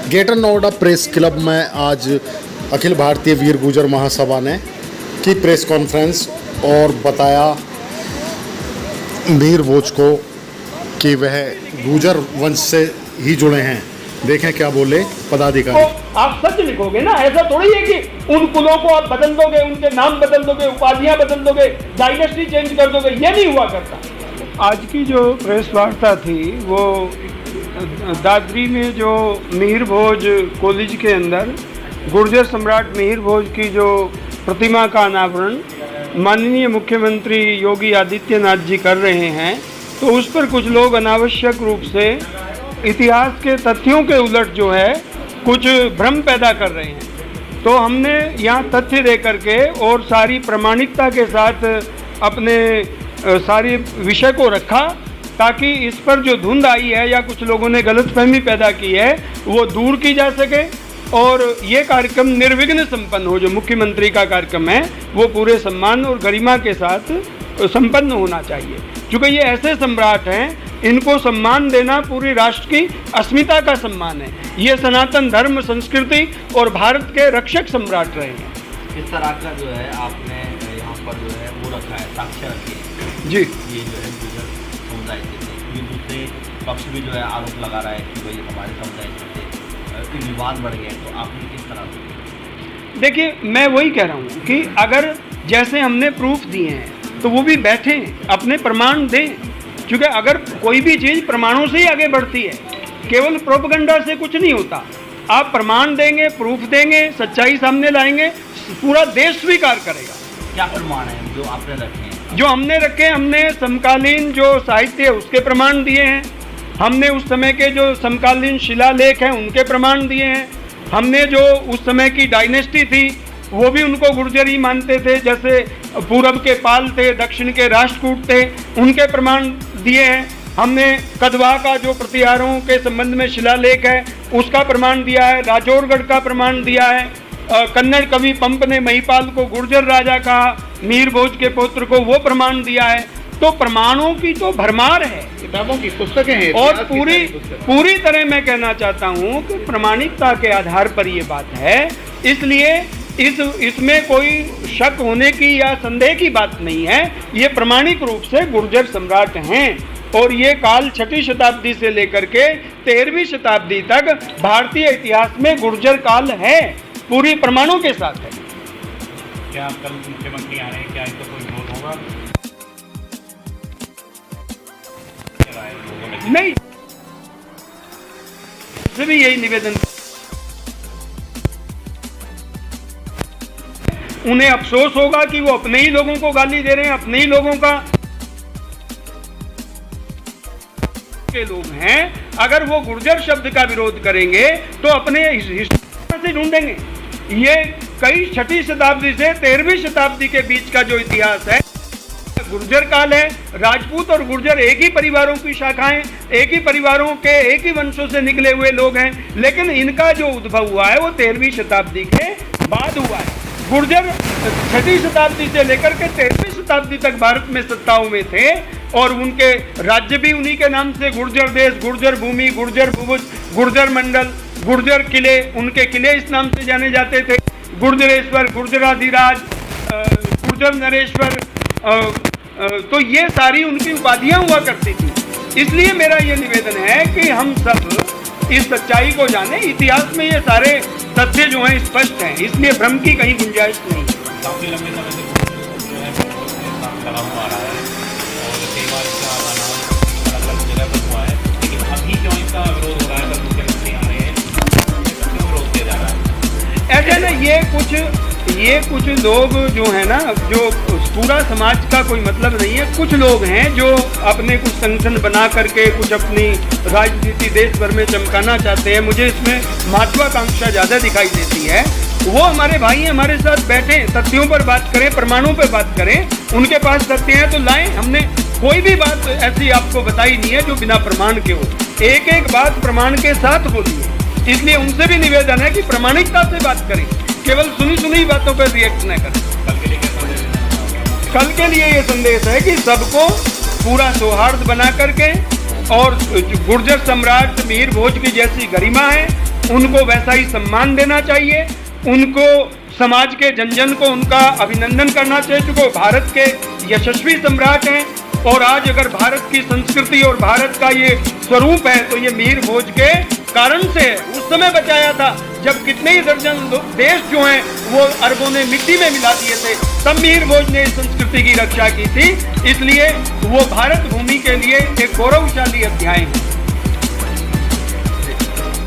Greater Noida press club में आज अखिल भारतीय वीर गुर्जर महासभा ने की प्रेस कॉन्फ्रेंस और बताया वीर भोज को कि वह गुर्जर वंश से ही जुड़े हैं। देखें क्या बोले पदाधिकारी। तो आप सच लिखोगे ना, ऐसा थोड़ी है कि उन कुलों को आप बदल दोगे, उनके नाम बदल दोगे, उपाधियां बदल दोगे, डायनेस्टी चेंज कर दोगे, ये नहीं हुआ करता। आज की जो प्रेस वार्ता थी वो दादरी में जो मिहिर भोज कॉलेज के अंदर गुर्जर सम्राट मिहिर भोज की जो प्रतिमा का अनावरण माननीय मुख्यमंत्री योगी आदित्यनाथ जी कर रहे हैं, तो उस पर कुछ लोग अनावश्यक रूप से इतिहास के तथ्यों के उलट जो है कुछ भ्रम पैदा कर रहे हैं। तो हमने यहाँ तथ्य दे करके और सारी प्रामाणिकता के साथ अपने सारी विषय को रखा, ताकि इस पर जो धुंध आई है या कुछ लोगों ने गलतफहमी पैदा की है वो दूर की जा सके और ये कार्यक्रम निर्विघ्न संपन्न हो। जो मुख्यमंत्री का कार्यक्रम है वो पूरे सम्मान और गरिमा के साथ संपन्न होना चाहिए, क्योंकि ये ऐसे सम्राट हैं, इनको सम्मान देना पूरी राष्ट्र की अस्मिता का सम्मान है। ये सनातन धर्म, संस्कृति और भारत के रक्षक सम्राट रहे हैं। इस तरह का जो है आपने यहाँ पर जो है वो रखा है, साक्ष्य रखी है जी। ये जो है गुर्जर समुदाय के थे। ये दूसरे पक्ष भी जो है आरोप लगा रहा है कि भाई हमारे समुदाय के थे, विवाद बढ़ गए। तो आपने किस तरह से? देखिए, मैं वही कह रहा हूँ कि अगर जैसे हमने प्रूफ दिए हैं तो वो भी बैठे अपने प्रमाण दें, क्योंकि अगर कोई भी चीज़ प्रमाणों से ही आगे बढ़ती है, केवल प्रोपेगेंडा से कुछ नहीं होता। आप प्रमाण देंगे, प्रूफ देंगे, सच्चाई सामने लाएंगे, पूरा देश स्वीकार करेगा। क्या प्रमाण है जो आपने रखे हैं? जो हमने रखे, हमने समकालीन जो साहित्य है उसके प्रमाण दिए हैं, हमने उस समय के जो समकालीन शिलालेख हैं उनके प्रमाण दिए हैं, हमने जो उस समय की डायनेस्टी थी वो भी उनको गुर्जर ही मानते थे, जैसे पूरब के पाल थे, दक्षिण के राष्ट्रकूट थे, उनके प्रमाण दिए हैं। हमने कदवा का जो प्रतिहारों के संबंध में शिलालेख है उसका प्रमाण दिया है, राजौरगढ़ का प्रमाण दिया है, कन्नड़ कवि पंप ने महिपाल को गुर्जर राजा कहा, मिहिर भोज के पुत्र को वो प्रमाण दिया है। तो प्रमाणों की तो भरमार है, किताबों की पुस्तकें हैं और पूरी तरह मैं कहना चाहता हूँ कि प्रामाणिकता के आधार पर ये बात है। इसलिए इसमें कोई शक होने की या संदेह की बात नहीं है। ये प्रामाणिक रूप से गुर्जर सम्राट हैं और ये काल 6वीं शताब्दी से लेकर के 13वीं शताब्दी तक भारतीय इतिहास में गुर्जर काल है, पूरी प्रमाणों के साथ है। क्या कल मुख्यमंत्री आ रहे हैं, क्या इस पर कोई विरोध होगा? नहीं, से भी यही निवेदन, उन्हें अफसोस होगा कि वो अपने ही लोगों को गाली दे रहे हैं, अपने ही लोगों का के लोग हैं। अगर वो गुर्जर शब्द का विरोध करेंगे तो अपने हिस्ट्री से ढूंढेंगे। ये कई 6वीं शताब्दी से 13वीं शताब्दी के बीच का जो इतिहास है गुर्जर काल है। राजपूत और गुर्जर एक ही परिवारों की शाखाएं, एक ही परिवारों के एक ही वंशों से निकले हुए लोग हैं, लेकिन इनका जो उद्भव हुआ है वो 13वीं शताब्दी के बाद हुआ है। गुर्जर 6वीं शताब्दी से लेकर के 13वीं शताब्दी तक भारत में सत्ताओं में थे और उनके राज्य भी उन्हीं के नाम से, गुर्जर देश, गुर्जर भूमि, गुर्जर भुवज, गुर्जर मंडल, गुर्जर किले, उनके किले इस नाम से जाने जाते थे। गुर्जरेश्वर, गुर्जराधिराज, गुर्जर नरेश्वर, तो ये सारी उनकी उपाधियां हुआ करती थी। इसलिए मेरा ये निवेदन है कि हम सब इस सच्चाई को जाने। इतिहास में ये सारे तथ्य जो हैं स्पष्ट हैं, इसलिए भ्रम की कहीं गुंजाइश नहीं। काफी लंबे समय से जो है लगा हुआ आ रहा है और कई बार इसका अलग जगह पर हुआ है, लेकिन अभी क्यों इसका विरोध हो रहा है? जब मुख्यमंत्री आ रहे हैं क्यों विरोध किया जा रहा है? ऐसे ना ये कुछ लोग जो है ना, जो पूरा समाज का कोई मतलब नहीं है, कुछ लोग हैं जो अपने कुछ संगठन बना करके कुछ अपनी राजनीति देश भर में चमकाना चाहते हैं। मुझे इसमें महत्वाकांक्षा ज़्यादा दिखाई देती है। वो हमारे भाई हमारे साथ बैठे, तथ्यों पर बात करें, प्रमाणों पर बात करें, उनके पास तथ्य हैं तो लाएं। हमने कोई भी बात ऐसी आपको बताई नहीं है जो बिना प्रमाण के हो, एक एक बात प्रमाण के साथ बोली है। इसलिए उनसे भी निवेदन है कि प्रामाणिकता से बात करें, केवल सुनी बातों पर रिएक्ट न करें। कल के लिए ये संदेश है कि सबको पूरा सौहार्द बना करके और गुर्जर सम्राट मिहिर भोज की जैसी गरिमा है उनको वैसा ही सम्मान देना चाहिए, उनको समाज के जन जन को उनका अभिनंदन करना चाहिए क्योंकि वो भारत के यशस्वी सम्राट हैं। और आज अगर भारत की संस्कृति और भारत का ये स्वरूप है तो ये मीर भोज के कारण से है। उस समय बचाया था जब कितने ही दर्जन देश जो हैं वो अरबों ने मिट्टी में मिला दिए थे, तब मीर भोज ने इस संस्कृति की रक्षा की थी। इसलिए वो भारत भूमि के लिए एक गौरवशाली अध्याय है।